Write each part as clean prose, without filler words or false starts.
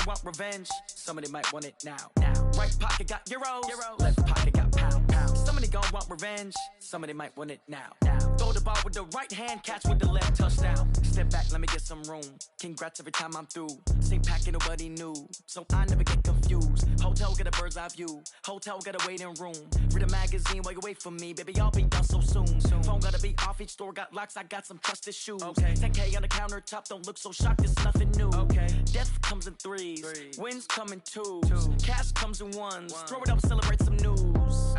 gon' want revenge. Somebody might want it now. Right pocket got euros. Left pocket got pounds. Somebody gon' want revenge. Somebody might want it now. Throw the ball with the right hand, catch with the left, touchdown. Step back, let me get some room. Congrats every time I'm through. Same packet, nobody knew, so I never get confused. Hotel get a bird's eye view. Hotel got a waiting room. Read a magazine while you wait for me, baby. I'll be done so soon. Phone gotta be off. Each store got locks. I got some trusted shoes. 10K on the countertop. Don't look so shocked. It's nothing new. Death comes in threes. Wins come in twos. Cash comes in ones. Throw it up, celebrate some news.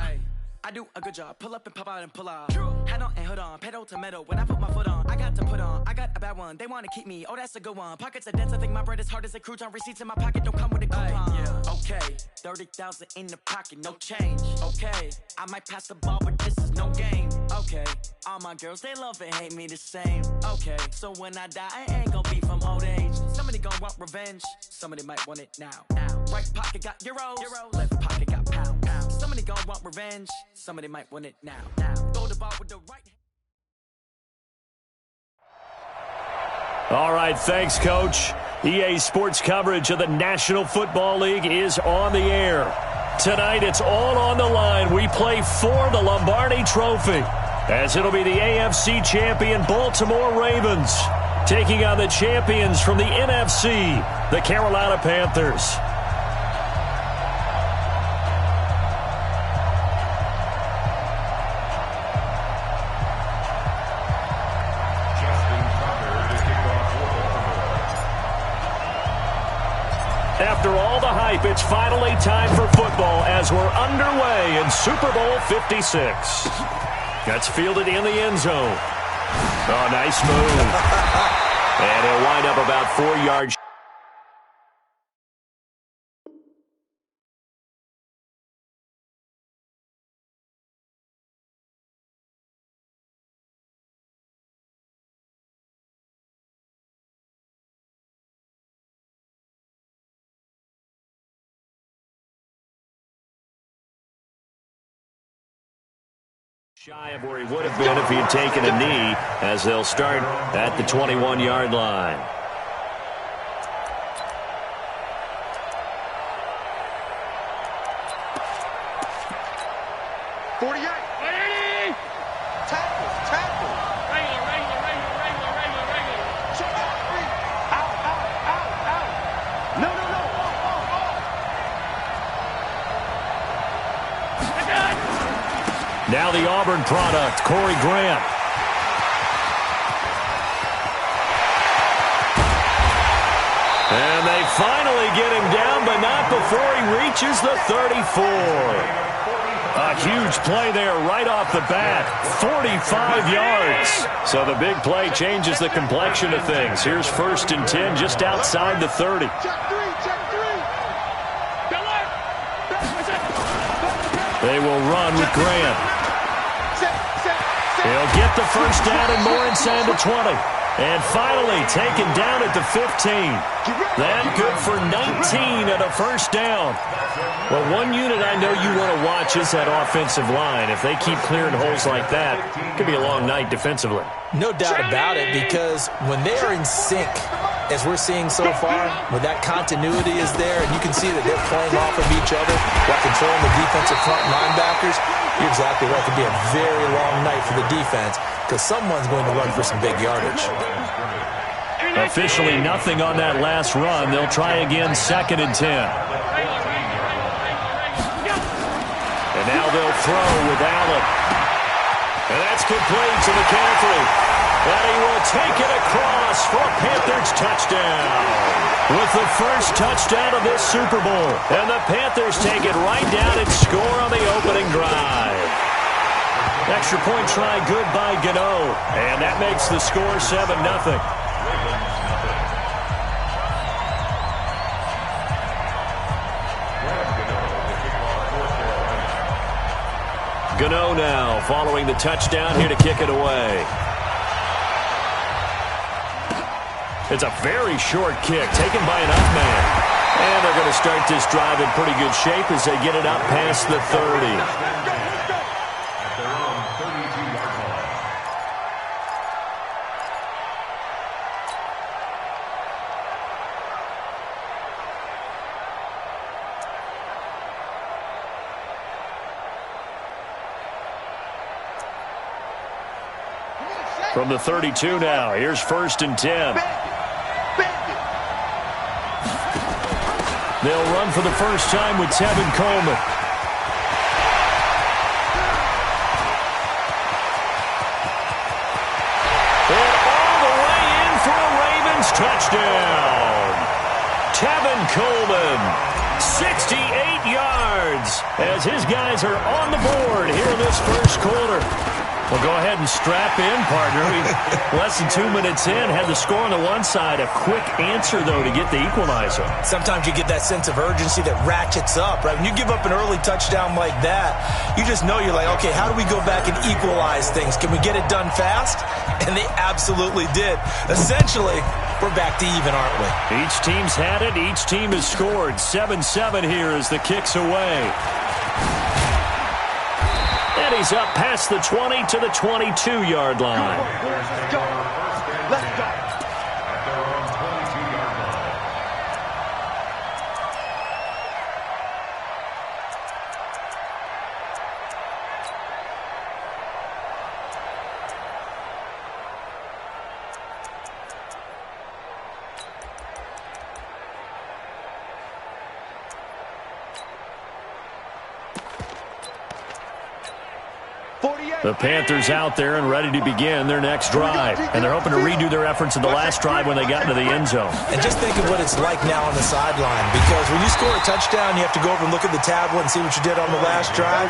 I do a good job. Pull up and pop out and pull off. Hat on and hood on. Pedal to metal. When I put my foot on, I got to put on. I got a bad one. They want to keep me. Oh, that's a good one. Pockets are dense. I think my bread is hard as a crouton. Receipts in my pocket don't come with a coupon. Okay, 30,000 in the pocket, no change. Okay, I might pass the ball, but this is no game. Okay, all my girls, they love and hate me the same. Okay, so when I die, I ain't gonna be from old age. Somebody gon' want revenge. Somebody might want it now. Right pocket got euros. Left pocket got pounds. Somebody gon' want revenge. Somebody might want it now. Throw the ball with the right. All right, thanks, Coach. EA Sports coverage of the National Football League is on the air. Tonight, it's all on the line. We play for the Lombardi Trophy, as it'll be the AFC champion Baltimore Ravens taking on the champions from the NFC, the Carolina Panthers. After all the hype, it's finally time for football as we're underway in Super Bowl 56. That's fielded in the end zone. Oh, nice move. And he'll wind up about 4 yards. Shy of where he would have been if he had taken a knee, as they'll start at the 21-yard line. Now the Auburn product, Corey Grant. And they finally get him down, but not before he reaches the 34. A huge play there right off the bat, 45 yards. So the big play changes the complexion of things. Here's 1st and 10 just outside the 30. They will run with Grant. He'll get the first down and more inside the 20. And finally taken down at the 15. That good for 19 at a first down. Well, one unit I know you want to watch is that offensive line. If they keep clearing holes like that, it could be a long night defensively. No doubt about it, because when they are in sync, as we're seeing so far, when that continuity is there, and you can see that they're playing off of each other while controlling the defensive front linebackers, you're exactly right. It could be a very long night for the defense because someone's going to run for some big yardage. Officially nothing on that last run. They'll try again 2nd and 10. And now they'll throw with Allen. And that's complete to McCaffrey. And he will take it across for a Panthers touchdown. With the first touchdown of this Super Bowl. And the Panthers take it right down and score on the opening drive. Extra point try good by Gano. And that makes the score 7-0. Gano now following the touchdown here to kick it away. It's a very short kick taken by an up man. And they're going to start this drive in pretty good shape as they get it up past the 30. From the 32 now, here's 1st and 10. They'll run for the first time with Tevin Coleman. And all the way in for a Ravens touchdown. Tevin Coleman, 68 yards, as his guys are on the board here in this first quarter. Well, go ahead and strap in, partner. Less than 2 minutes in, had the score on the one side. A quick answer, though, to get the equalizer. Sometimes you get that sense of urgency that ratchets up, right? When you give up an early touchdown like that, you just know you're like, okay, how do we go back and equalize things? Can we get it done fast? And they absolutely did. Essentially, we're back to even, aren't we? Each team's had it. Each team has scored. 7-7 here as the kick's away. And he's up past the 20 to the 22-yard line. Let's go. Let's go. The Panthers out there and ready to begin their next drive. And they're hoping to redo their efforts in the last drive when they got into the end zone. And just think of what it's like now on the sideline. Because when you score a touchdown, you have to go over and look at the tablet and see what you did on the last drive.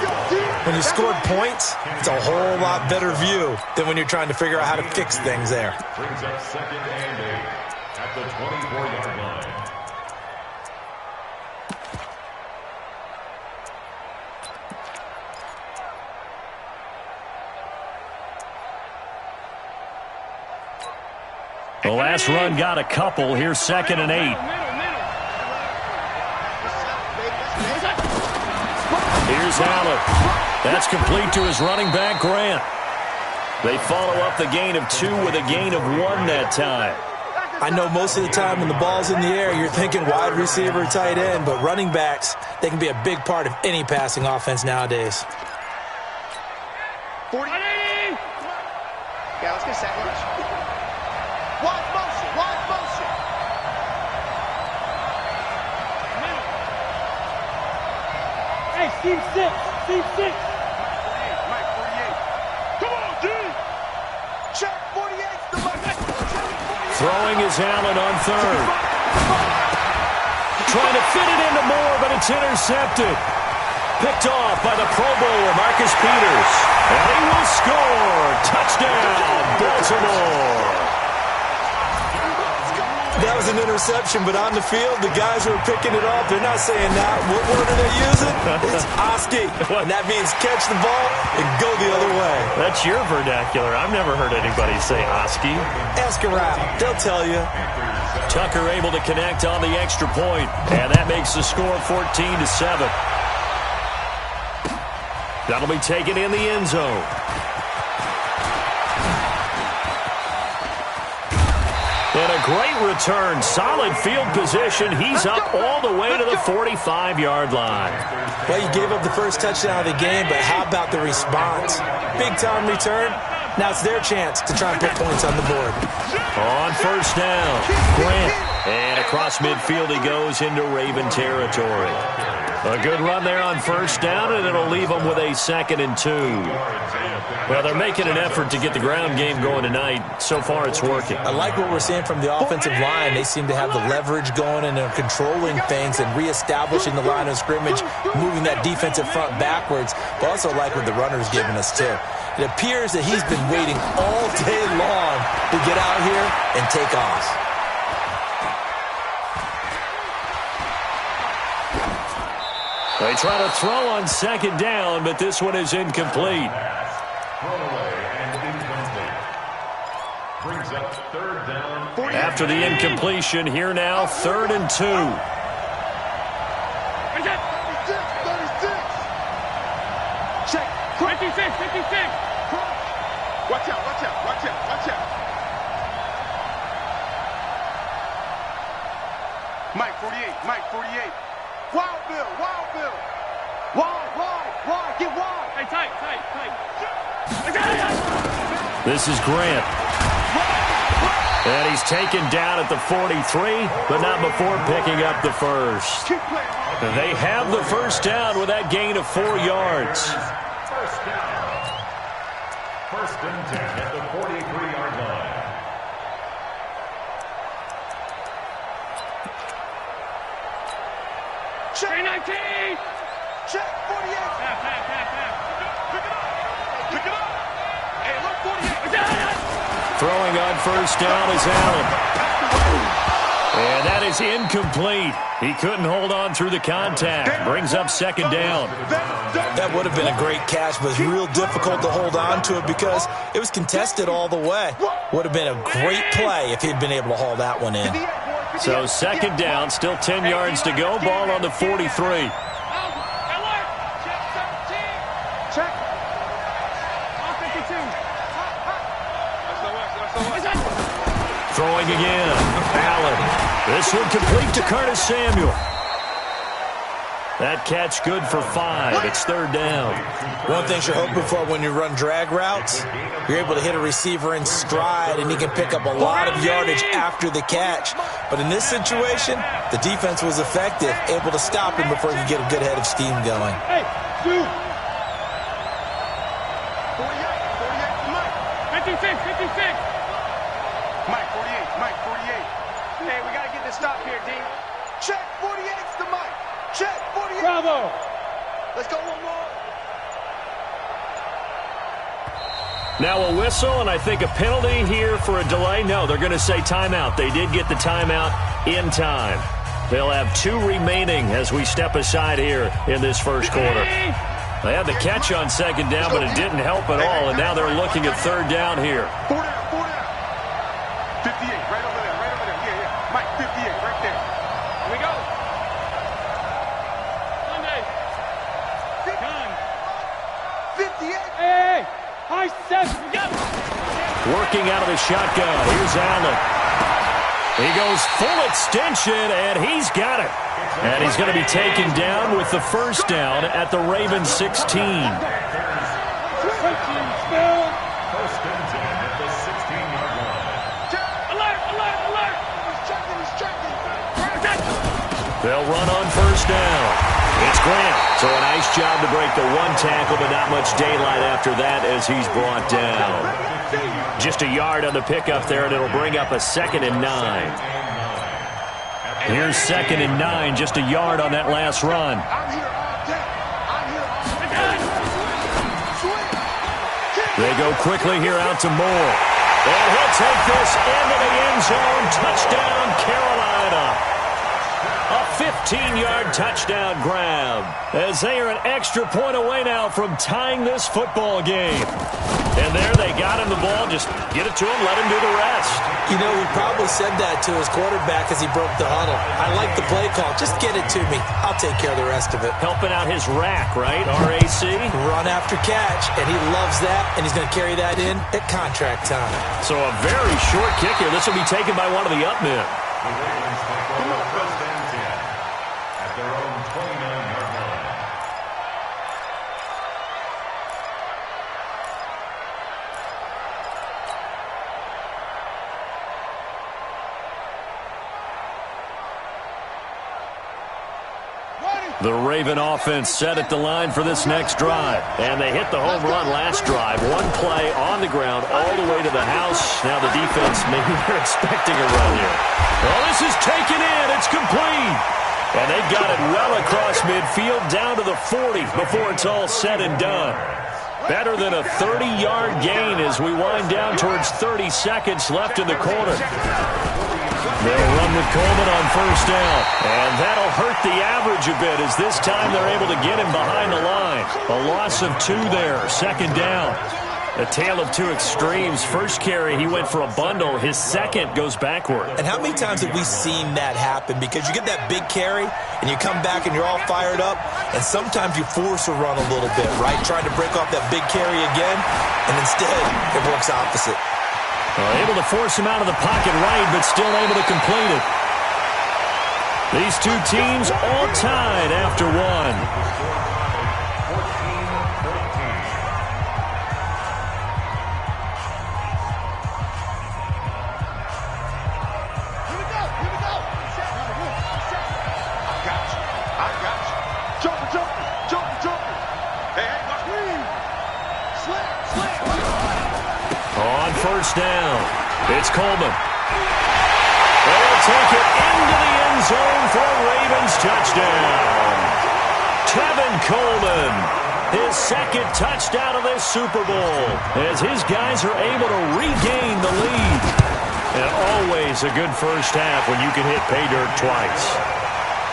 When you scored points, it's a whole lot better view than when you're trying to figure out how to fix things there. Brings up 2nd and 8 at the 24-yard line. The last run got a couple. Here's 2nd and 8. Here's Allen. That's complete to his running back, Grant. They follow up the gain of 2 with a gain of 1 that time. I know most of the time when the ball's in the air, you're thinking wide receiver, tight end, but running backs, they can be a big part of any passing offense nowadays. 40. Yeah, let's get second. Wide motion, wide motion. Hey, Steve 6, Steve 6. Mike, 48. Come on, D. Check, 48's the Mike. Throwing is Allen on 3rd. Trying to fit it into Moore, but it's intercepted. Picked off by the Pro Bowler, Marcus Peters. And he will score. Touchdown, Baltimore. That was an interception, but on the field, the guys who are picking it off, they're not saying that. What word are they using? It's Oski. And that means catch the ball and go the other way. That's your vernacular. I've never heard anybody say Oski. Ask around. They'll tell you. Tucker able to connect on the extra point, and that makes the score 14-7. That'll be taken in the end zone. And a great return. Solid field position. He's up all the way to the 45-yard line. Well, you gave up the first touchdown of the game, but how about the response? Big-time return. Now it's their chance to try and put points on the board. On 1st down, Grant. And across midfield he goes into Raven territory. A good run there on 1st down, and it'll leave them with a 2nd and 2. Well, they're making an effort to get the ground game going tonight. So far, it's working. I like what we're seeing from the offensive line. They seem to have the leverage going and they're controlling things and reestablishing the line of scrimmage, moving that defensive front backwards. But also like what the runner's giving us, too. It appears that he's been waiting all day long to get out here and take off. They try to throw on 2nd down, but this one is incomplete. Brings up 3rd down. After the incompletion, here now, 3rd and 2. 36. Check. 56, 56. Watch out, watch out, watch out, watch out. Mike, 48, Mike, 48. Wild Bill, Wild Bill. Wide, get wide. Hey, tight. This is Grant. And he's taken down at the 43, but not before picking up the first. They have the first down with that gain of 4 yards. First down. First and 10 at the 43-yard line. Check 19! Check 48. Pick it up. Hey, look, 48. Throwing on first down is Allen. And that is incomplete. He couldn't hold on through the contact. Brings up second down. That would have been a great catch, but it's real difficult to hold on to it because it was contested all the way. Would have been a great play if he'd been able to haul that one in. So second down, still 10 yards to go. Ball on the 43. Throwing again. Allen. This one complete to Curtis Samuel. That catch good for 5. It's third down. One thing you're hoping for when you run drag routes, you're able to hit a receiver in stride, and he can pick up a lot of yardage after the catch. But in this situation, the defense was effective, able to stop him before he could get a good head of steam going. Hey, dude. 56. Mike, 48. Mike, 48. Hey, we got to get this stop here, D. Check 48's to Mike. Check 48. Bravo. Let's go one more. Now a whistle, and I think a penalty here for a delay. No, they're going to say timeout. They did get the timeout in time. They'll have 2 remaining as we step aside here in this first quarter. They had the catch on second down, but it didn't help at all, and now they're looking at third down here. 4 down. 58, right over there. Yeah. Mike, 58, right there. Here we go. Sunday. Done. 58. Hey, high 7. Go. Working out of the shotgun. Here's Allen. He goes full extension, and he's got it. And he's going to be taken down with the first down at the Ravens 16. First and 10 at the 16-yard line. Alert. He's checking. They'll run on first down. It's Grant. So a nice job to break the 1 tackle, but not much daylight after that as he's brought down. Just a yard on the pickup there, and it'll bring up a 2nd and 9. Here's 2nd and 9, just a yard on that last run. They go quickly here out to Moore. And he'll take this into the end zone. Touchdown, Carolina. A 15-yard touchdown grab as they are an extra point away now from tying this football game. And there they got him the ball. Just get it to him, let him do the rest. You know, he probably said that to his quarterback as he broke the huddle. I like the play call. Just get it to me. I'll take care of the rest of it. Helping out his rack, right? RAC. Run after catch, and he loves that, and he's going to carry that in at contract time. So a very short kick here. This will be taken by one of the up men. The Ravens take over first and 10 at their own 29-yard line. The Raven offense set at the line for this next drive. And they hit the home run last drive. 1 play on the ground all the way to the house. Now the defense, maybe they're expecting a run here. Oh, this is taken in. It's complete. And they've got it well across midfield down to the 40 before it's all said and done. Better than a 30-yard gain as we wind down towards 30 seconds left in the quarter. They'll run with Coleman on first down. And that'll hurt the average a bit as this time they're able to get him behind the line. A loss of 2 there, second down. A tale of 2 extremes. First carry, he went for a bundle. His second goes backward. And how many times have we seen that happen? Because you get that big carry, and you come back and you're all fired up, and sometimes you force a run a little bit, right? Trying to break off that big carry again, and instead it works opposite. Able to force him out of the pocket right, but still able to complete it. These 2 teams all tied after 1. first down. It's Coleman. They'll take it into the end zone for a Ravens touchdown. Tevin Coleman, his second touchdown of this Super Bowl, as his guys are able to regain the lead. And always a good first half when you can hit pay dirt twice.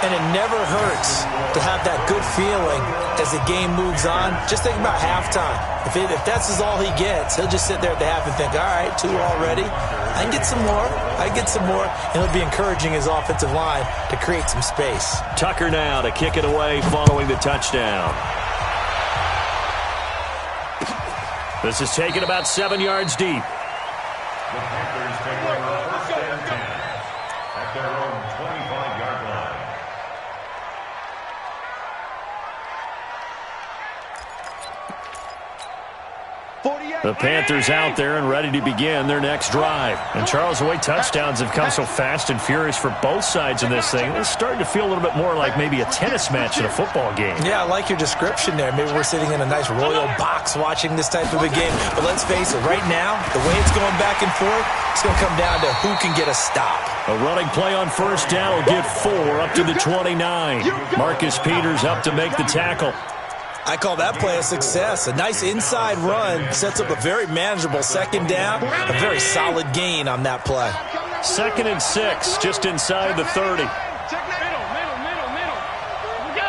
And it never hurts to have that good feeling as the game moves on. Just think about halftime. If that's all he gets, he'll just sit there at the half and think, all right, 2 already. I can get some more. I can get some more. And he'll be encouraging his offensive line to create some space. Tucker now to kick it away following the touchdown. This is taken about 7 yards deep. The Panthers take over first and 10 at their own 25-yard line. The Panthers out there and ready to begin their next drive. And Charles, the way touchdowns have come so fast and furious for both sides in this thing, it's starting to feel a little bit more like maybe a tennis match in a football game. Yeah, I like your description there. Maybe we're sitting in a nice royal box watching this type of a game. But let's face it, right now, the way it's going back and forth, it's going to come down to who can get a stop. A running play on first down will get 4 up to the 29. Marcus Peters up to make the tackle. I call that play a success. A nice inside run sets up a very manageable second down. A very solid gain on that play. 2nd and 6, just inside the 30. Middle. Go.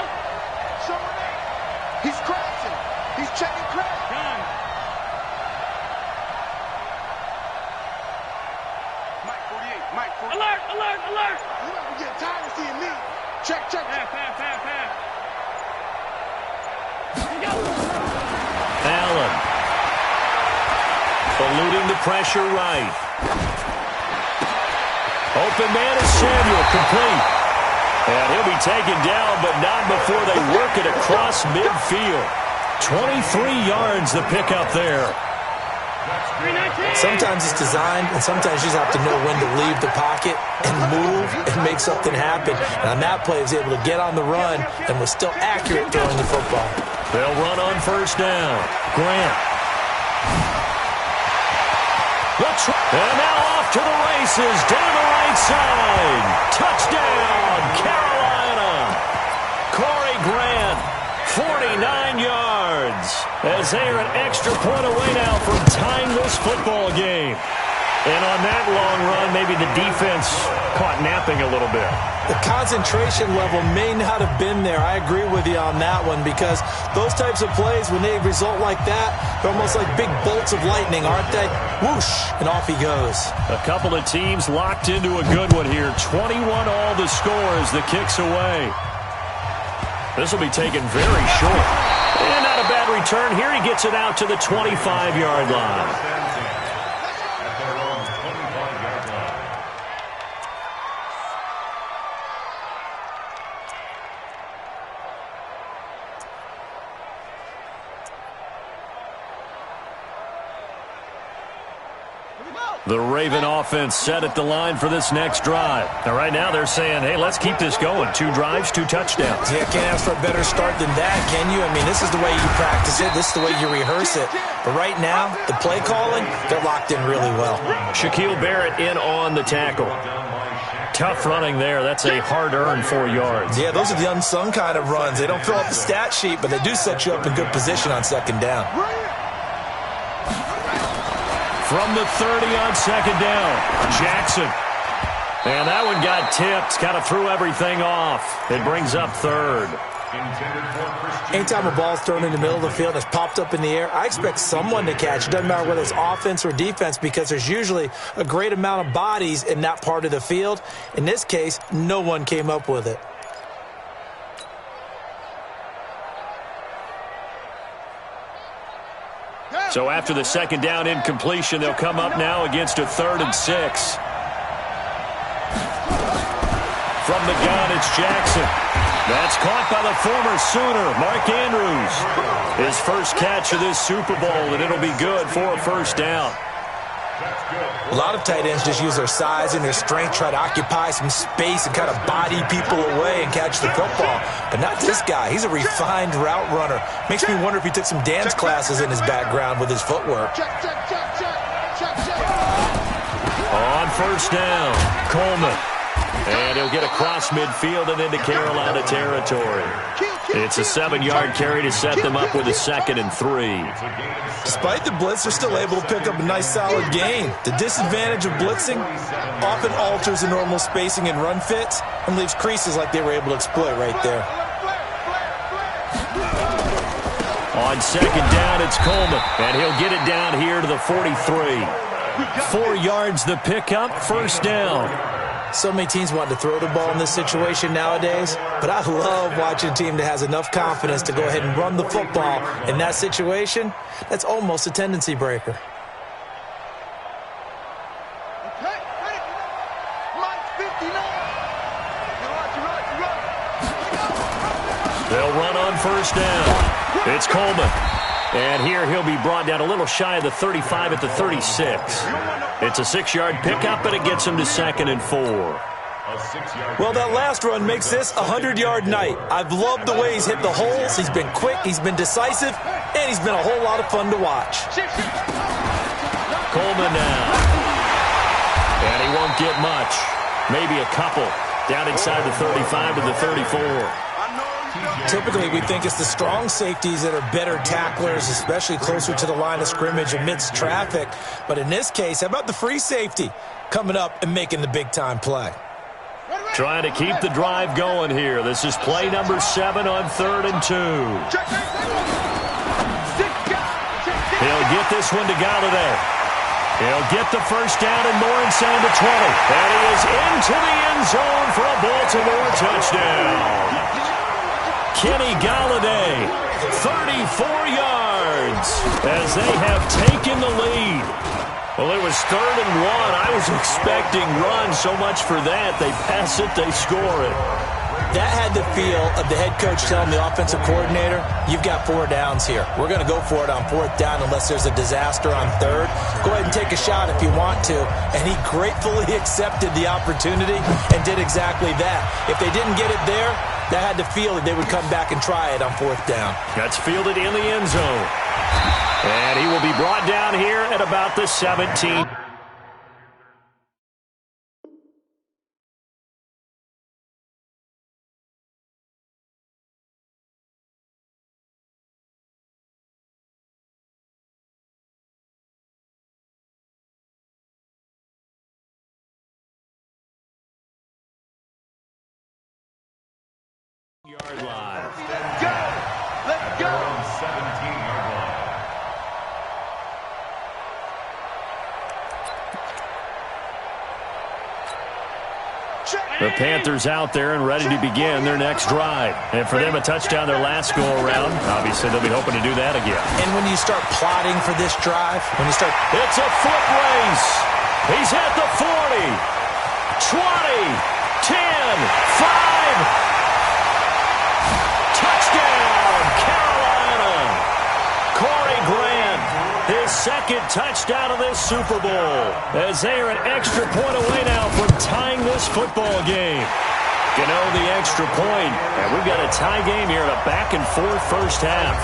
He's crashing. He's checking crash. Mike 48. Mike 48. Alert! You know, we get tired of seeing me. Check. Pass. Allen. Eluding the pressure right. Open man is Samuel, complete. And he'll be taken down, but not before they work it across midfield. 23 yards the pickup there. Sometimes it's designed, and sometimes you just have to know when to leave the pocket and move and make something happen. And on that play, he was able to get on the run and was still accurate throwing the football. They'll run on first down. Grant. And now off to the races, down the right side. Touchdown, Carolina. Corey Grant, 49 yards. As they are an extra point away now from tying this football game. And on that long run, maybe the defense caught napping a little bit. The concentration level may not have been there. I agree with you on that one, because those types of plays, when they result like that, they're almost like big bolts of lightning, aren't they? Whoosh, and off he goes. A couple of teams locked into a good one here. 21 all the score as the kick's away. This will be taken very short. And not a bad return here. He gets it out to the 25-yard line. The Raven offense set at the line for this next drive. Now, right now they're saying, hey, let's keep this going. 2 drives, 2 touchdowns. Yeah, can't ask for a better start than that, can you? I mean, this is the way you practice it. This is the way you rehearse it. But right now, the play calling, they're locked in really well. Shaquille Barrett in on the tackle. Tough running there. That's a hard-earned 4 yards. Yeah, those are the unsung kind of runs. They don't fill up the stat sheet, but they do set you up in good position on second down. From the 30 on second down, Jackson. And that one got tipped, kind of threw everything off. It brings up third. Anytime a ball's thrown in the middle of the field and it's popped up in the air, I expect someone to catch. It doesn't matter whether it's offense or defense, because there's usually a great amount of bodies in that part of the field. In this case, no one came up with it. So after the second down incompletion, they'll come up now against a 3rd and 6. From the gun, it's Jackson. That's caught by the former Sooner, Mark Andrews. His first catch of this Super Bowl, and it'll be good for a first down. A lot of tight ends just use their size and their strength, try to occupy some space and kind of body people away and catch the football. But not this guy. He's a refined route runner. Makes me wonder if he took some dance classes in his background with his footwork. On first down, Coleman. And he'll get across midfield and into Carolina territory. It's a 7-yard carry to set them up with a 2nd and 3. Despite the blitz, they're still able to pick up a nice solid gain. The disadvantage of blitzing often alters the normal spacing and run fits and leaves creases like they were able to exploit right there. On 2nd down, it's Coleman, and he'll get it down here to the 43. 4 yards the pickup, first down. So many teams want to throw the ball in this situation nowadays, but I love watching a team that has enough confidence to go ahead and run the football. In that situation, that's almost a tendency breaker. They'll run on first down. It's Coleman. And here he'll be brought down a little shy of the 35 at the 36. It's a 6-yard pickup, but it gets him to 2nd and 4. Well, that last run makes this a 100-yard night. I've loved the way he's hit the holes. He's been quick, he's been decisive, and he's been a whole lot of fun to watch. Coleman now. And he won't get much. Maybe a couple. Down inside the 35 to the 34. Typically, we think it's the strong safeties that are better tacklers, especially closer to the line of scrimmage amidst traffic. But in this case, how about the free safety coming up and making the big-time play? Trying to keep the drive going here. This is play number 7 on 3rd and 2. He'll get this one to Galladay. He'll get the first down and more inside the 20. And he is into the end zone for a Baltimore touchdown. Kenny Galladay, 34 yards as they have taken the lead. Well, it was 3rd and 1. I was expecting run, so much for that. They pass it, they score it. That had the feel of the head coach telling the offensive coordinator, you've got 4 downs here. We're going to go for it on 4th down unless there's a disaster on 3rd. Go ahead and take a shot if you want to. And he gratefully accepted the opportunity and did exactly that. If they didn't get it there, that had the feel that they would come back and try it on 4th down. That's fielded in the end zone. And he will be brought down here at about the 17. Yard line. Let's go! Let's go! 17-yard line. The Panthers out there and ready to begin their next drive. And for them, a touchdown their last go-around. Obviously, they'll be hoping to do that again. And when you start plotting for this drive, It's a foot race. He's at the 40, 20, 10, 5. Touchdown, Carolina. Corey Grant, his 2nd touchdown of this Super Bowl, as they are an extra point away now from tying this football game. You know, the extra point, and we've got a tie game here in a back-and-forth first half.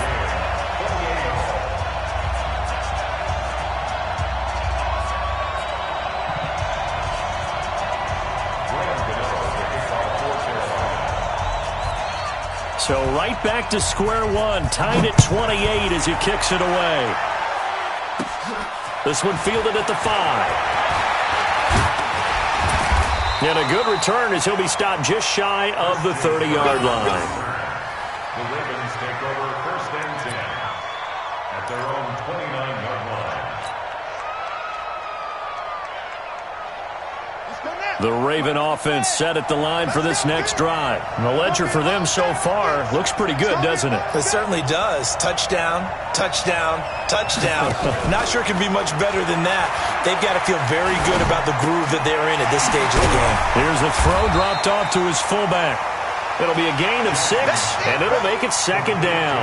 So right back to square one, tied at 28 as he kicks it away. This one fielded at the 5. And a good return as he'll be stopped just shy of the 30-yard line. The Ravens take over 1st and 10 at their own 29-yard line. The Raven offense set at the line for this next drive. And the ledger for them so far looks pretty good, doesn't it? It certainly does. Touchdown, touchdown, touchdown. Not sure it can be much better than that. They've got to feel very good about the groove that they're in at this stage of the game. Here's a throw dropped off to his fullback. It'll be a gain of 6, and it'll make it 2nd down.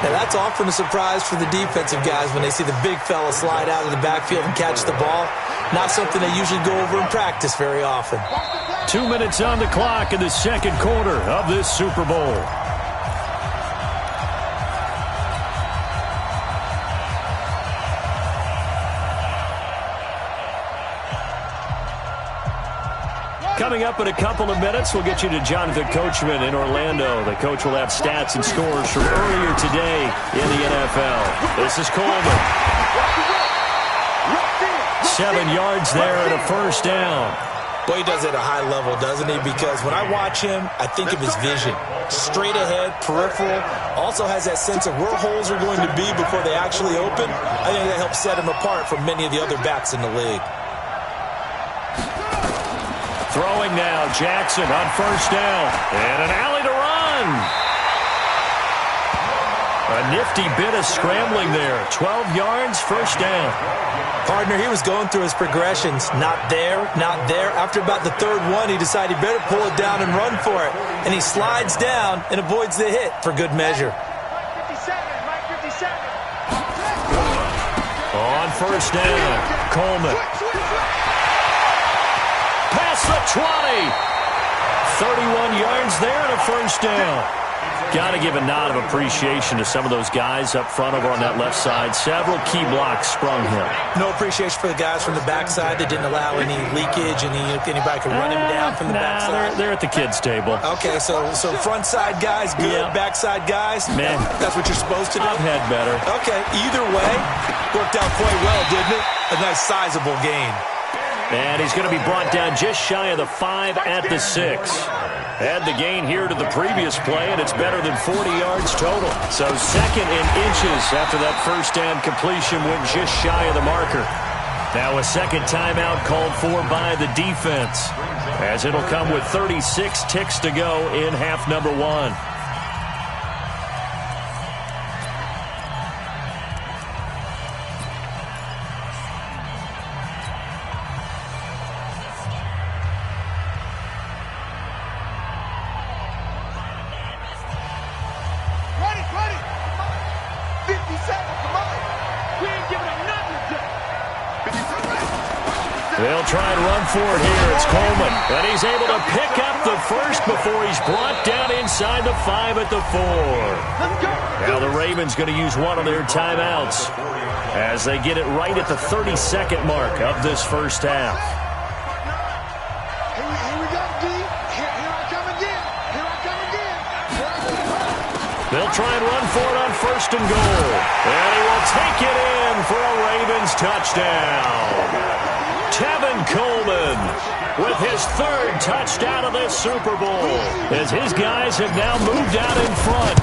Now, that's often a surprise for the defensive guys when they see the big fella slide out of the backfield and catch the ball. Not something they usually go over in practice very often. 2 minutes on the clock in the 2nd quarter of this Super Bowl. Coming up in a couple of minutes, we'll get you to Jonathan Coachman in Orlando. The coach will have stats and scores from earlier today in the NFL. This is Coleman. 7 yards there and a first down. Well, he does it at a high level, doesn't he? Because when I watch him, I think of his vision. Straight ahead, peripheral. Also has that sense of where holes are going to be before they actually open. I think that helps set him apart from many of the other backs in the league. Throwing now, Jackson on first down. And an alley to run. A nifty bit of scrambling there. 12 yards, first down. Partner, he was going through his progressions. Not there, not there. After about the third one, he decided he better pull it down and run for it. And he slides down and avoids the hit for good measure. On first down, Coleman. Past the 20. 31 yards there and a first down. Got to give a nod of appreciation to some of those guys up front over on that left side. Several key blocks sprung him. No appreciation for the guys from the backside that didn't allow any leakage, and anybody could run him down from the backside. They're at the kids' table. Okay, so front side guys, good. Yep. Backside guys, man, that's what you're supposed to do. I've had better. Okay, either way, worked out quite well, didn't it? A nice sizable gain. And he's going to be brought down just shy of the 5 at the 6. Add the gain here to the previous play, and it's better than 40 yards total. So second in inches after that first down completion went just shy of the marker. Now a second timeout called for by the defense, as it'll come with 36 ticks to go in half number 1. They'll try and run for it here. It's Coleman. And he's able to pick up the first before he's brought down inside the 5 at the 4. Now the Ravens going to use one of their timeouts as they get it right at the 32nd mark of this first half. Here we go, D. Here I come again. Here I come again. They'll try and run for it on first and goal. And he will take it in for a Ravens touchdown. Tevin Coleman with his 3rd touchdown of this Super Bowl, as his guys have now moved out in front.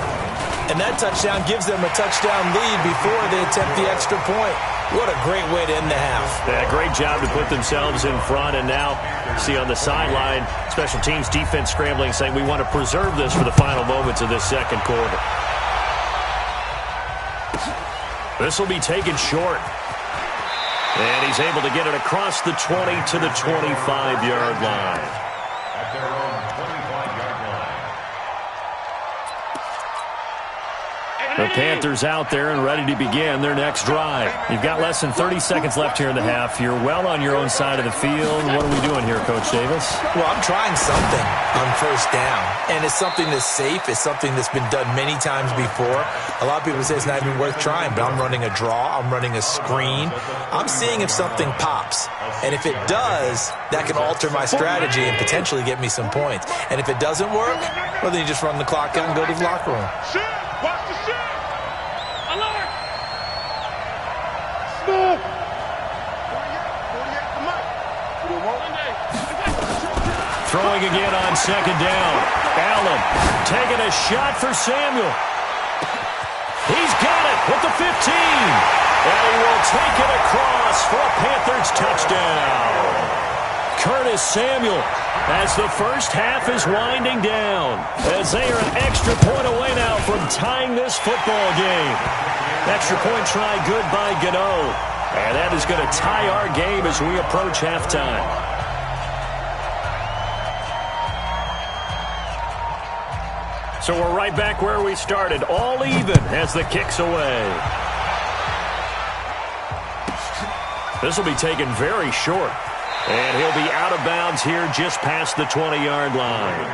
And that touchdown gives them a touchdown lead before they attempt the extra point. What a great way to end the half. Yeah, great job to put themselves in front. And now, see on the sideline, special teams defense scrambling, saying we want to preserve this for the final moments of this second quarter. This will be taken short. And he's able to get it across the 20 to the 25-yard line. At their own 25-yard line. The Panthers out there and ready to begin their next drive. You've got less than 30 seconds left here in the half. You're well on your own side of the field. What are we doing here, Coach Davis? Well, I'm trying something on first down. And it's something that's safe. It's something that's been done many times before. A lot of people say it's not even worth trying, but I'm running a draw. I'm running a screen. I'm seeing if something pops. And if it does, that can alter my strategy and potentially get me some points. And if it doesn't work, well, then you just run the clock out and go to the locker room. Watch the shit. Alert. Smooth. 48 Throwing again on second down. Allen taking a shot for Samuel. He's got it with the 15. And he will take it across for a Panthers touchdown. Curtis Samuel, as the first half is winding down, as they are an extra point away now from tying this football game. Extra point try good by Gano. And that is going to tie our game as we approach halftime. So we're right back where we started, all even as the kick's away. This will be taken very short. And he'll be out of bounds here just past the 20-yard line.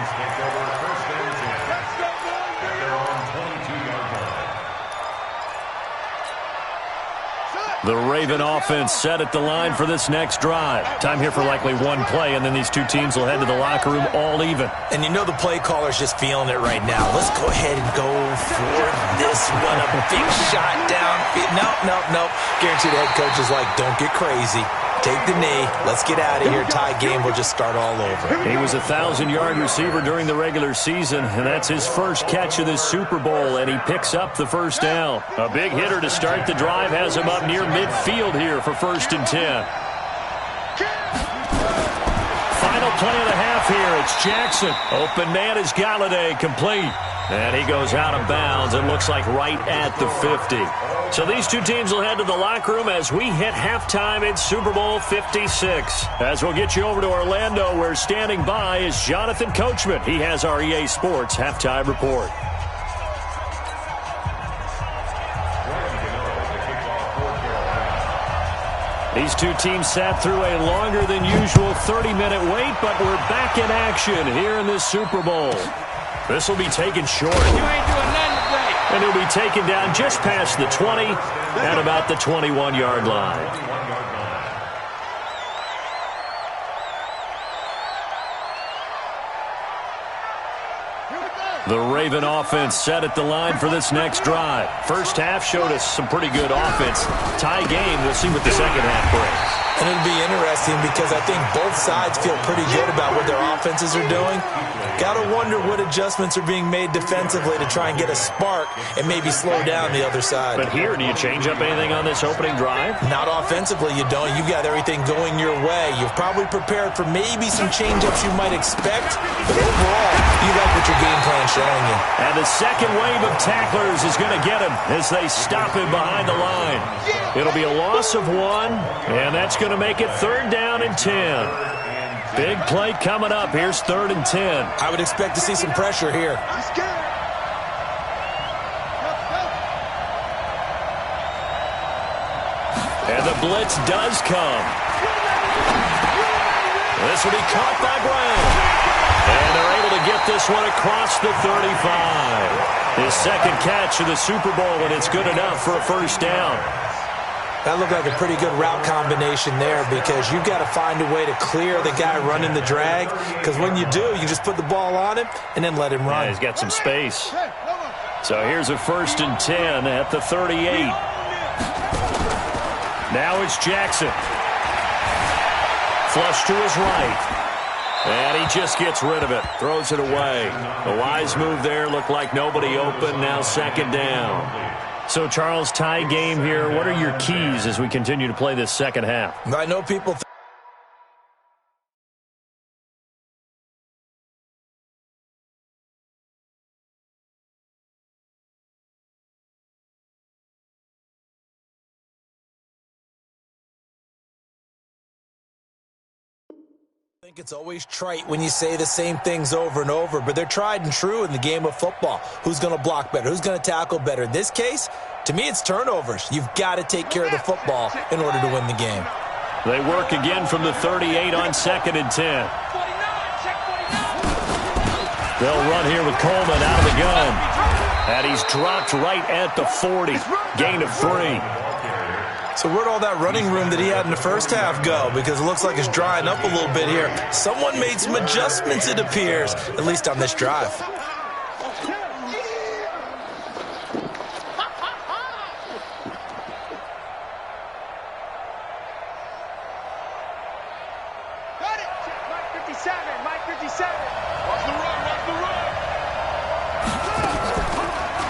The Raven offense set at the line for this next drive. Time here for likely one play, and then these two teams will head to the locker room all even. And you know the play caller's just feeling it right now. Let's go ahead and go for this one. A big shot down. Nope. Guaranteed the head coach is like, don't get crazy. Take the knee. Let's get out of here. Tie game. We'll just start all over. He was a 1,000-yard receiver during the regular season, and that's his first catch of this Super Bowl, and he picks up the first down. A big hitter to start the drive has him up near midfield here for 1st and 10. Final play of the half here. It's Jackson. Open man is Galladay, complete. And he goes out of bounds, it looks like right at the 50. So these two teams will head to the locker room as we hit halftime in Super Bowl 56. As we'll get you over to Orlando, where standing by is Jonathan Coachman. He has our EA Sports halftime report. These two teams sat through a longer than usual 30-minute wait, but we're back in action here in this Super Bowl. This will be taken short. You ain't doing nothing today. And he'll be taken down just past the 20 at about the 21-yard line. The Raven offense set at the line for this next drive. First half showed us some pretty good offense. Tie game, we'll see what the second half brings. And it'll be interesting because I think both sides feel pretty good about what their offenses are doing. Got to wonder what adjustments are being made defensively to try and get a spark and maybe slow down the other side. But here, do you change up anything on this opening drive? Not offensively, you don't. You got everything going your way. You've probably prepared for maybe some change-ups you might expect, but overall, you like what your game plan's showing you. And the second wave of tacklers is going to get him as they stop him behind the line. It'll be a loss of 1, and that's going to make it 3rd down and 10. Big play coming up. Here's 3rd and 10. I would expect to see some pressure here. And the blitz does come. This will be caught by Brown. And they're able to get this one across the 35. His second catch of the Super Bowl, and it's good enough for a 1st down. That looked like a pretty good route combination there because you've got to find a way to clear the guy running the drag, because when you do, you just put the ball on him and then let him run. Yeah, he's got some space. So here's a 1st and 10 at the 38. Now it's Jackson. Flush to his right. And he just gets rid of it. Throws it away. A wise move there. Looked like nobody open. Now 2nd down. So, Charles, tie game here. What are your keys as we continue to play this second half? I know people think it's always trite when you say the same things over and over, but they're tried and true in the game of football. Who's going to block better? Who's going to tackle better? In this case, to me, it's turnovers. You've got to take care of the football in order to win the game. They work again from the 38 on 2nd and 10. They'll run here with Coleman out of the gun. And he's dropped right at the 40. Gain of 3. So where'd all that running room that he had in the first half go? Because it looks like it's drying up a little bit here. Someone made some adjustments, it appears, at least on this drive.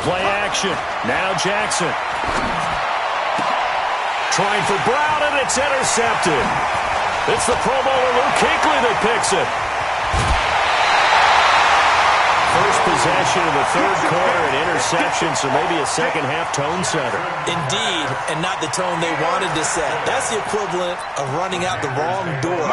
Play action. Now Jackson. Trying for Brown, and it's intercepted. It's the Pro Bowler Luke Kuechly that picks it. First possession of the 3rd quarter, an interception, so maybe a second half tone setter. Indeed, and not the tone they wanted to set. That's the equivalent of running out the wrong door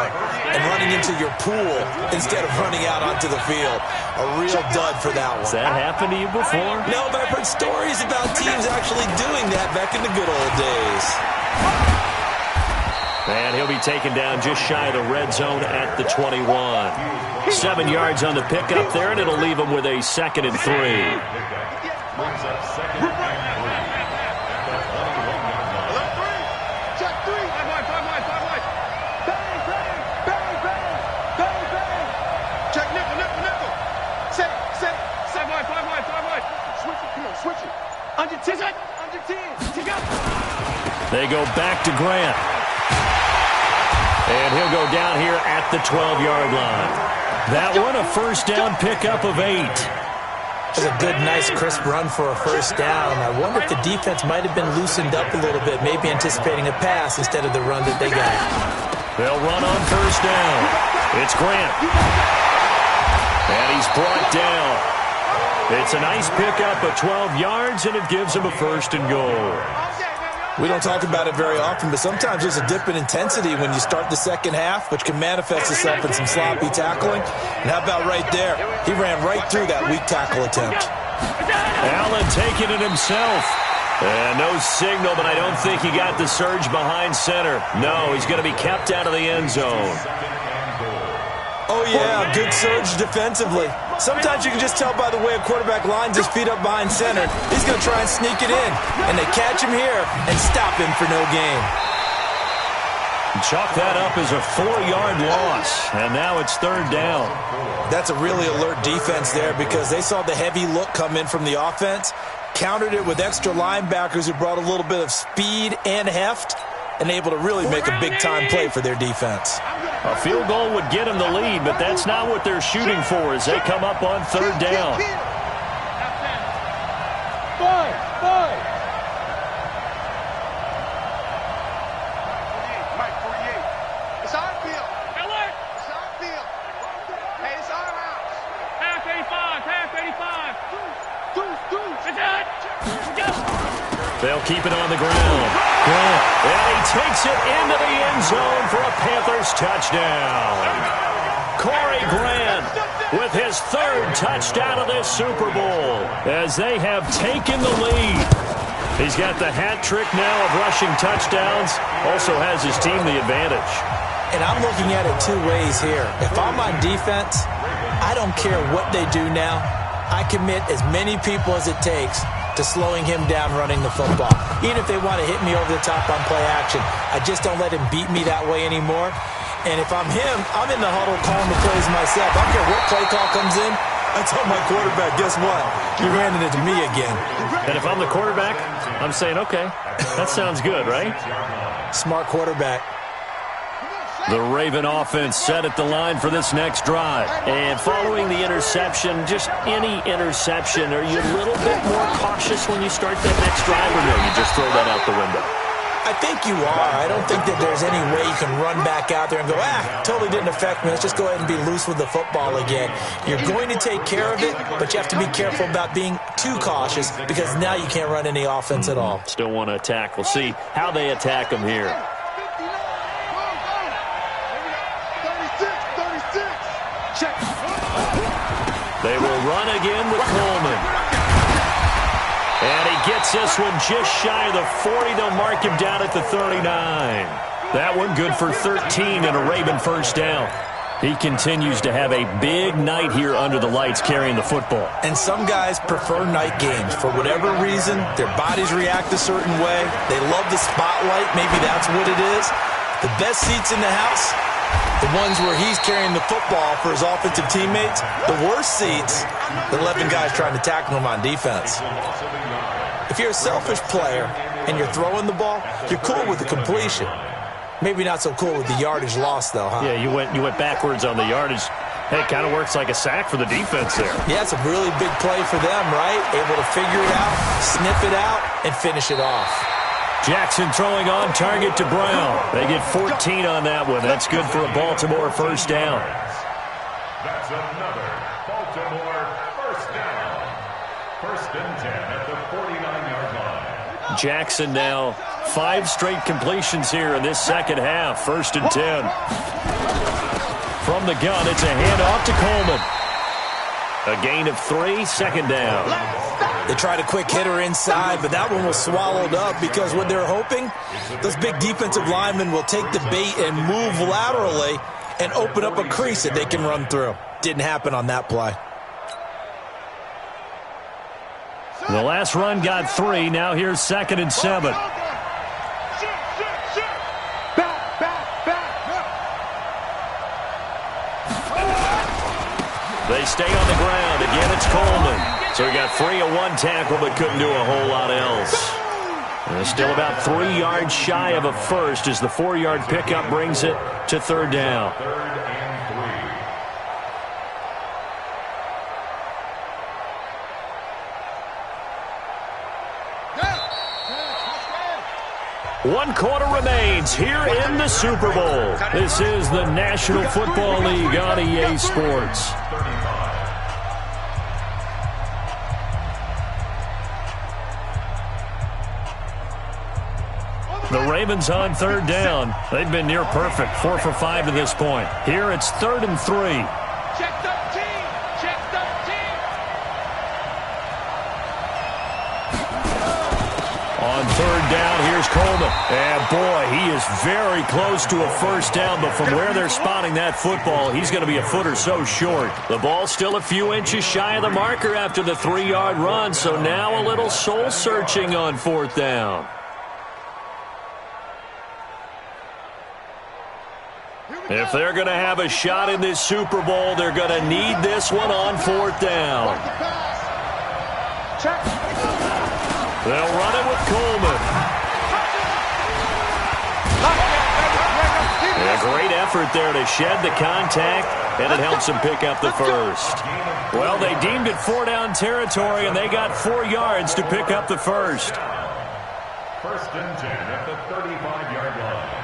and running into your pool instead of running out onto the field. A real dud for that one. Has that happened to you before? No, but I've heard stories about teams actually doing that back in the good old days. And he'll be taken down just shy of the red zone at the 21. 7 yards on the pickup there, and it'll leave him with a 2nd and 3. Switch it. Under 10. Under 10. Take out. They go back to Grant. And he'll go down here at the 12-yard line. That one, a first down pickup of 8. It was a good, nice, crisp run for a first down. I wonder if the defense might have been loosened up a little bit, maybe anticipating a pass instead of the run that they got. They'll run on first down. It's Grant. And he's brought down. It's a nice pickup of 12 yards, and it gives him a first and goal. We don't talk about it very often, but sometimes there's a dip in intensity when you start the second half, which can manifest itself in some sloppy tackling. And how about right there? He ran right through that weak tackle attempt. Allen taking it himself. And no signal, but I don't think he got the surge behind center. No, he's going to be kept out of the end zone. Oh, yeah, good surge defensively. Sometimes you can just tell by the way a quarterback lines his feet up behind center. He's going to try and sneak it in. And they catch him here and stop him for no gain. Chalk that up as a 4-yard loss. And now it's third down. That's a really alert defense there because they saw the heavy look come in from the offense, countered it with extra linebackers who brought a little bit of speed and heft, and able to really make a big-time play for their defense. A field goal would get them the lead, but that's not what they're shooting for as they come up on third down. Five. Mike, 48. It's our field. It's our field. Hey, it's our house. Half 85. They'll keep it on the ground. Grant, and he takes it into the end zone for a Panthers touchdown. Corey Grant with his third touchdown of this Super Bowl as they have taken the lead. He's got the hat trick now of rushing touchdowns, also has his team the advantage. And I'm looking at it two ways here. If I'm on defense, I don't care what they do now. I commit as many people as it takes to slowing him down running the football. Even if they want to hit me over the top on play action, I just don't let him beat me that way anymore. And if I'm him, I'm in the huddle calling the plays myself. I don't care what play call comes in. I tell my quarterback, guess what? You're handing it to me again. And if I'm the quarterback, I'm saying, okay, that sounds good, right? Smart quarterback. The Raven offense set at the line for this next drive. And following the interception, just any interception, are you a little bit more cautious when you start that next drive, or no, you just throw that out the window? I think you are. I don't think that there's any way you can run back out there and go, totally didn't affect me. Let's just go ahead and be loose with the football again. You're going to take care of it, but you have to be careful about being too cautious because now you can't run any offense at all. Still want to attack. We'll see how they attack them here. They will run again with Coleman. And he gets this one just shy of the 40. They'll mark him down at the 39. That one good for 13 and a Raven first down. He continues to have a big night here under the lights carrying the football. And some guys prefer night games. For whatever reason, their bodies react a certain way. They love the spotlight. Maybe that's what it is. The best seats in the house, the ones where he's carrying the football for his offensive teammates. The worst seats, the 11 guys trying to tackle him on defense. If you're a selfish player and you're throwing the ball, you're cool with the completion. Maybe not so cool with the yardage loss, though, huh? Yeah, you went backwards on the yardage. Hey, it kind of works like a sack for the defense there. Yeah, it's a really big play for them, right? Able to figure it out, sniff it out, and finish it off. Jackson throwing on target to Brown. They get 14 on that one. That's good for a Baltimore first down. That's another Baltimore first down. First and 10 at the 49-yard line. Jackson now 5 straight completions here in this second half. First and 10. From the gun, it's a handoff to Coleman. A gain of 3, second down. They tried a quick hitter inside, but that one was swallowed up because what they're hoping, those big defensive linemen will take the bait and move laterally and open up a crease that they can run through. Didn't happen on that play. The last run got 3. Now here's second and 7. They stay on the ground. Again, it's Coleman. So he got free of one tackle but couldn't do a whole lot else. And still about 3 yards shy of a first as the 4-yard pickup brings it to third down. One quarter remains here in the Super Bowl. This is the National Football League on EA Sports. The Ravens on third down. They've been near perfect, 4 for 5 to this point. Here it's 3rd and 3. Check 13. Check 13. On third down, here's Coleman. And boy, he is very close to a first down, but from where they're spotting that football, he's going to be a foot or so short. The ball's still a few inches shy of the marker after the 3-yard run, so now a little soul-searching on 4th down. If they're going to have a shot in this Super Bowl, they're going to need this one on 4th down. They'll run it with Coleman. A great effort there to shed the contact, and it helps them pick up the first. Well, they deemed it 4-down territory, and they got 4 yards to pick up the first. 1st and 10 at the 35-yard line.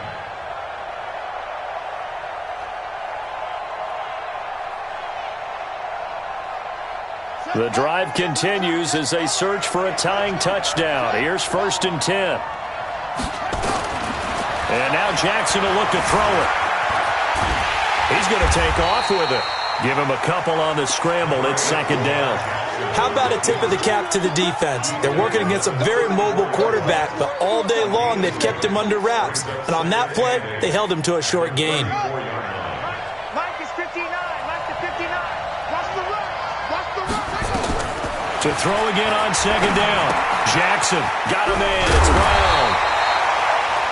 The drive continues as they search for a tying touchdown. Here's 1st and 10. And now Jackson will look to throw it. He's going to take off with it. Give him a couple on the scramble. It's 2nd down. How about a tip of the cap to the defense? They're working against a very mobile quarterback, but all day long they've kept him under wraps. And on that play, they held him to a short gain. Mike is 59. Mike to 59. Watch the run. Watch the run. To throw again on 2nd down. Jackson got a man. It's Brown.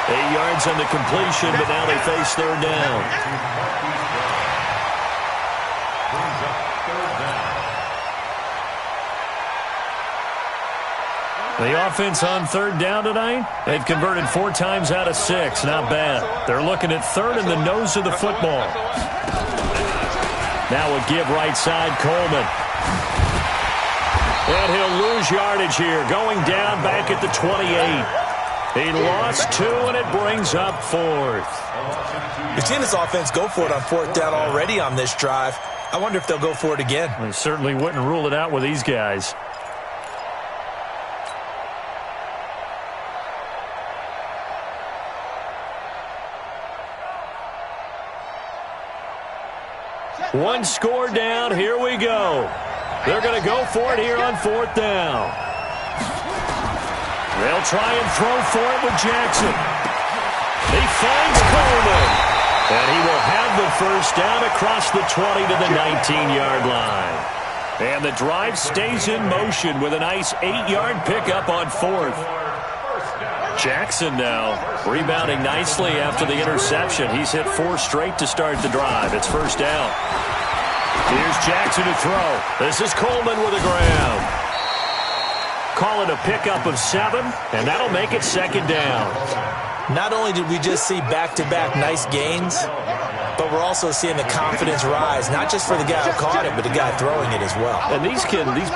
8 yards on the completion, but now they face 3rd down. The offense on 3rd down tonight, they've converted 4 times out of 6. Not bad. They're looking at 3rd in the nose of the football. Now a give right side, Coleman. And he'll lose yardage here, going down back at the 28. He lost 2, and it brings up 4th. We've seen this offense go for it on 4th down already on this drive. I wonder if they'll go for it again. They certainly wouldn't rule it out with these guys. One score down. Here we go. They're going to go for it here on 4th down. They'll try and throw for it with Jackson. He finds Coleman. And he will have the first down across the 20 to the 19-yard line. And the drive stays in motion with a nice 8-yard pickup on 4th. Jackson now rebounding nicely after the interception. He's hit 4 straight to start the drive. It's 1st down. Here's Jackson to throw. This is Coleman with a grab. Call it a pickup of 7, and that'll make it 2nd down. Not only did we just see back-to-back nice gains, but we're also seeing the confidence rise, not just for the guy who caught it, but the guy throwing it as well. And these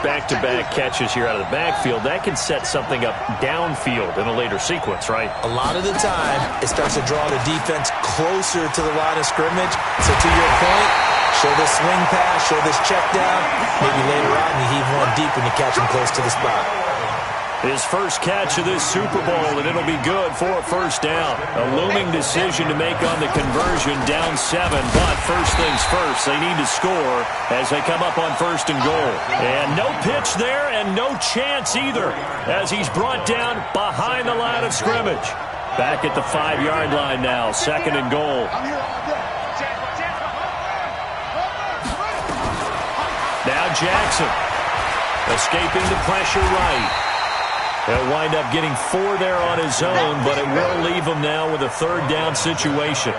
back-to-back catches here out of the backfield, that can set something up downfield in a later sequence, right? A lot of the time, it starts to draw the defense closer to the line of scrimmage. So to your point, show this swing pass, show this check down. Maybe later on you heave one deep when you catch him close to the spot. His first catch of this Super Bowl, and it'll be good for a 1st down. A looming decision to make on the conversion, down 7. But first things first, they need to score as they come up on 1st and goal. And no pitch there and no chance either as he's brought down behind the line of scrimmage. Back at the 5-yard line now, 2nd and goal. Now Jackson escaping the pressure right. He'll wind up getting 4 there on his own, but it will leave him now with a 3rd down situation.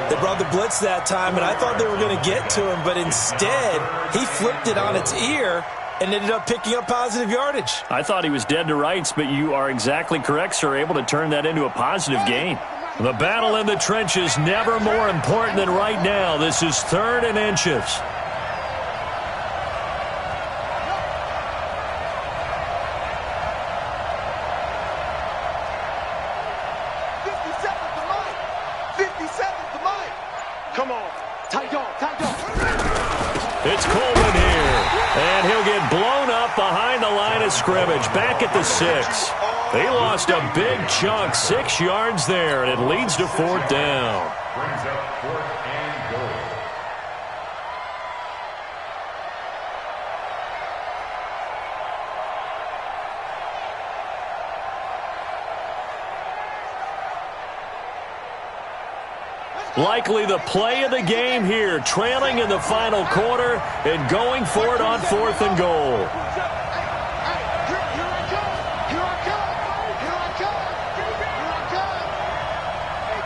They brought the blitz that time, and I thought they were going to get to him, but instead, he flipped it on its ear and ended up picking up positive yardage. I thought he was dead to rights, but you are exactly correct, sir. Able to turn that into a positive gain. The battle in the trenches never more important than right now. This is 3rd and inches. Come on. Tight dog. It's Coleman here, and he'll get blown up behind the line of scrimmage, back at the 6. He lost a big chunk, 6 yards there, and it leads to 4th down. Brings up 4th and goal. Likely the play of the game here, trailing in the final quarter and going for it on 4th and goal.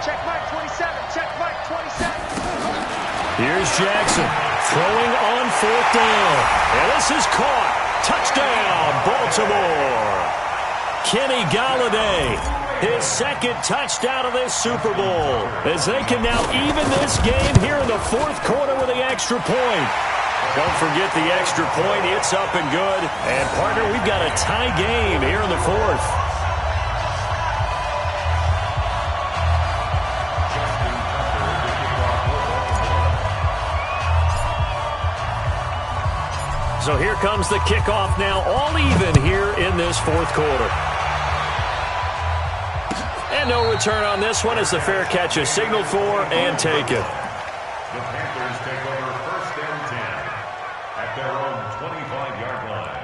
Check Mike 27. Check Mike 27. Here's Jackson throwing on 4th down. And this is caught. Touchdown, Baltimore. Kenny Golladay, his 2nd touchdown of this Super Bowl, as they can now even this game here in the 4th quarter with the extra point. Don't forget the extra point. It's up and good. And, partner, we've got a tie game here in the 4th. So here comes the kickoff now, all even here in this 4th quarter. And no return on this one as the fair catch is signaled for and taken. The Panthers take over 1st and 10 at their own 25-yard line.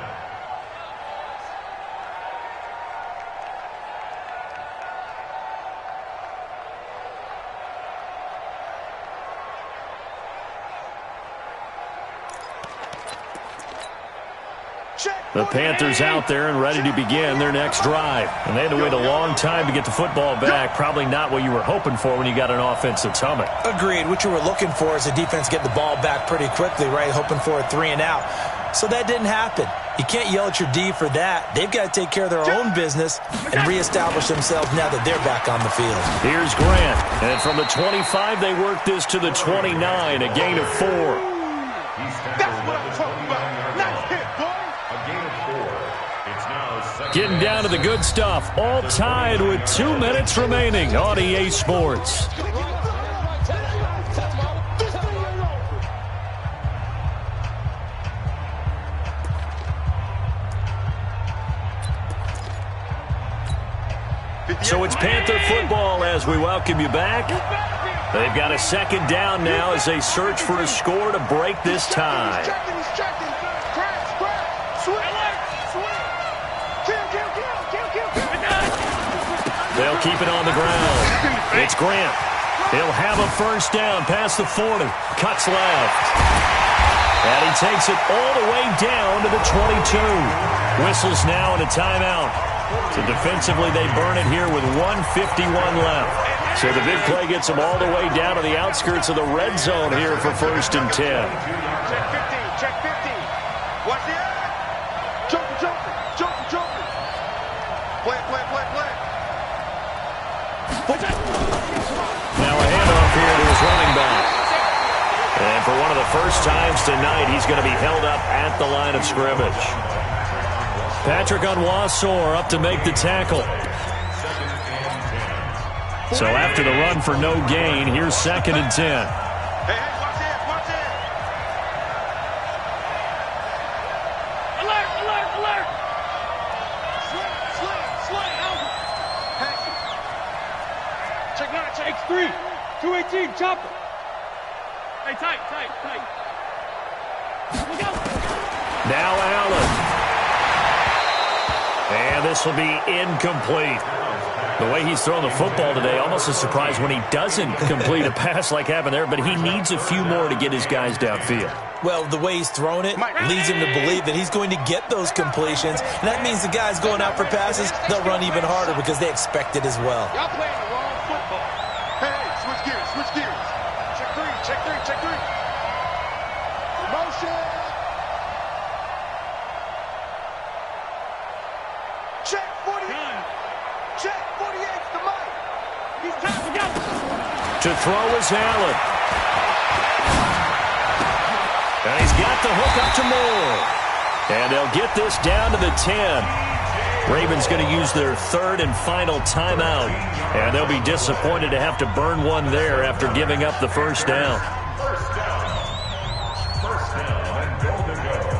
The Panthers out there and ready to begin their next drive. And they had to wait a long time to get the football back. Probably not what you were hoping for when you got an offense that's humming. Agreed. What you were looking for is the defense get the ball back pretty quickly, right? Hoping for a 3 and out. So that didn't happen. You can't yell at your D for that. They've got to take care of their own business and reestablish themselves now that they're back on the field. Here's Grant. And from the 25, they work this to the 29, a gain of 4. That's what I'm talking about. Nice hit, boy. A gain of 4. It's now 2nd. Getting down to the good stuff. All tied with 2 minutes remaining on EA Sports. So it's Panther football as we welcome you back. They've got a 2nd down now as they search for a score to break this tie. They'll keep it on the ground. It's Grant. He'll have a 1st down past the 40. Cuts left. And he takes it all the way down to the 22. Whistles now and a timeout. So defensively, they burn it here with 1:51 left. So the big play gets them all the way down to the outskirts of the red zone here for 1st and 10. Check 15. Check 15. Watch the act. Jumping. Play. Now a handoff here to his running back. And for one of the first times tonight, he's going to be held up at the line of scrimmage. Patrick Onwuasor up to make the tackle. So after the run for no gain, here's 2nd and 10. Hey, watch it. Alert. Slant. Check 9, check. X3, 218, chopper. Hey, tight. Look out. Now Allen. And this will be incomplete. The way he's thrown the football today, almost a surprise when he doesn't complete a pass like happened there, but he needs a few more to get his guys downfield. Well, the way he's thrown it leads him to believe that he's going to get those completions. And that means the guys going out for passes, they'll run even harder because they expect it as well. Y'all playing the wrong football. Hey, switch gears. Check three. Motion. Check 48. Check 48's the mic. He's time to go. To throw is Allen. And he's got the hook up to Moore. And they'll get this down to the 10. Ravens going to use their third and final timeout. And they'll be disappointed to have to burn one there after giving up the first down. First down and goal to go.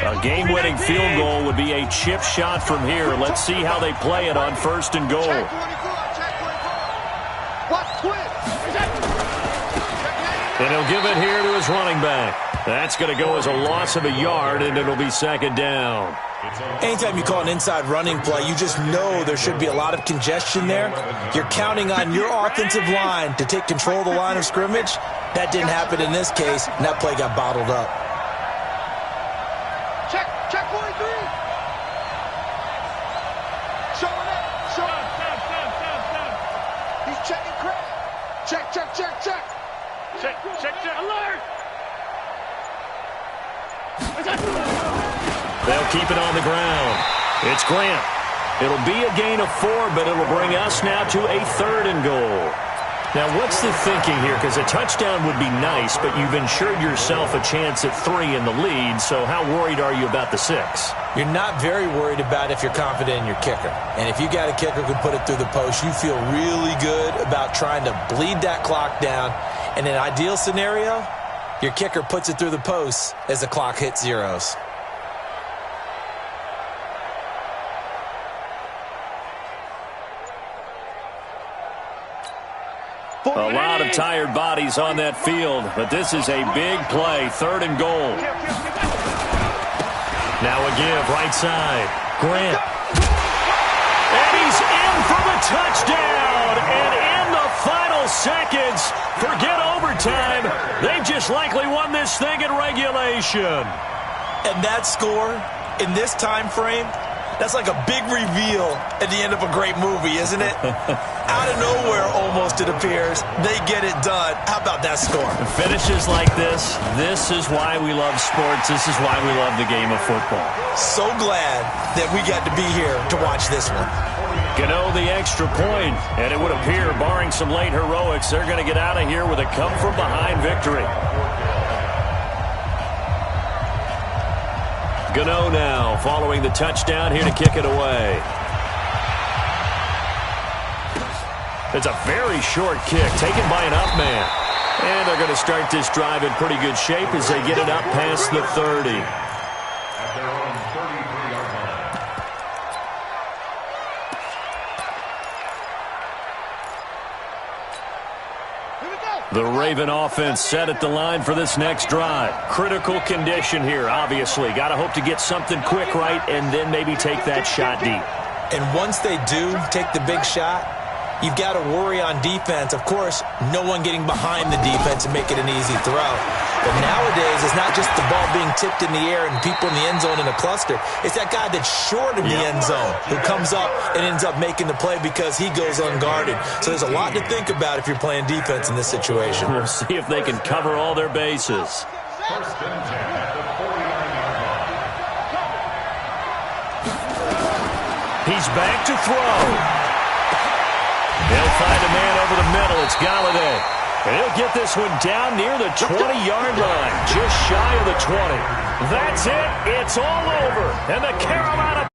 A game-winning field goal would be a chip shot from here. Let's see how they play it on first and goal. Check 24. Check 24. Watch twist. And he'll give it here to his running back. That's going to go as a loss of a yard, and it'll be second down. Anytime you call an inside running play, you just know there should be a lot of congestion there. You're counting on your offensive line to take control of the line of scrimmage. That didn't happen in this case, and that play got bottled up. Check 43. Showing up. He's checking crack. Check. Check. Alert. They'll keep it on the ground. It's Grant. It'll be a gain of 4, but it'll bring us now to a third and goal. Now, what's the thinking here? Because a touchdown would be nice, but you've ensured yourself a chance at 3 in the lead, so how worried are you about the 6? You're not very worried about if you're confident in your kicker. And if you got a kicker who can put it through the post, you feel really good about trying to bleed that clock down. In an ideal scenario, your kicker puts it through the post as the clock hits zeros. A lot of tired bodies on that field, but this is a big play, third and goal. Now a give, right side. Grant. And he's in for the touchdown. And in the final seconds, forget overtime. They just likely won this thing in regulation. And that score in this time frame, that's like a big reveal at the end of a great movie, isn't it? Out of nowhere, almost, it appears. They get it done. How about that score? Finishes like this is why we love sports. This is why we love the game of football. So glad that we got to be here to watch this one. Gano the extra point, and it would appear, barring some late heroics, they're going to get out of here with a come-from-behind victory. Gano now, following the touchdown, here to kick it away. It's a very short kick, taken by an up man. And they're going to start this drive in pretty good shape as they get it up past the 30. At their own 33-yard line. The Raven offense set at the line for this next drive. Critical condition here, obviously. Got to hope to get something quick right and then maybe take that shot deep. And once they do take the big shot, you've got to worry on defense. Of course, no one getting behind the defense and make it an easy throw. But nowadays, it's not just the ball being tipped in the air and people in the end zone in a cluster. It's that guy that's short of the end zone who comes up and ends up making the play because he goes unguarded. So there's a lot to think about if you're playing defense in this situation. We'll see if they can cover all their bases. First and 10 at the 49-yard line. He's back to throw. They'll find a man over the middle. It's Galladay. And he'll get this one down near the 20-yard line, just shy of the 20. That's it. It's all over. And the Carolina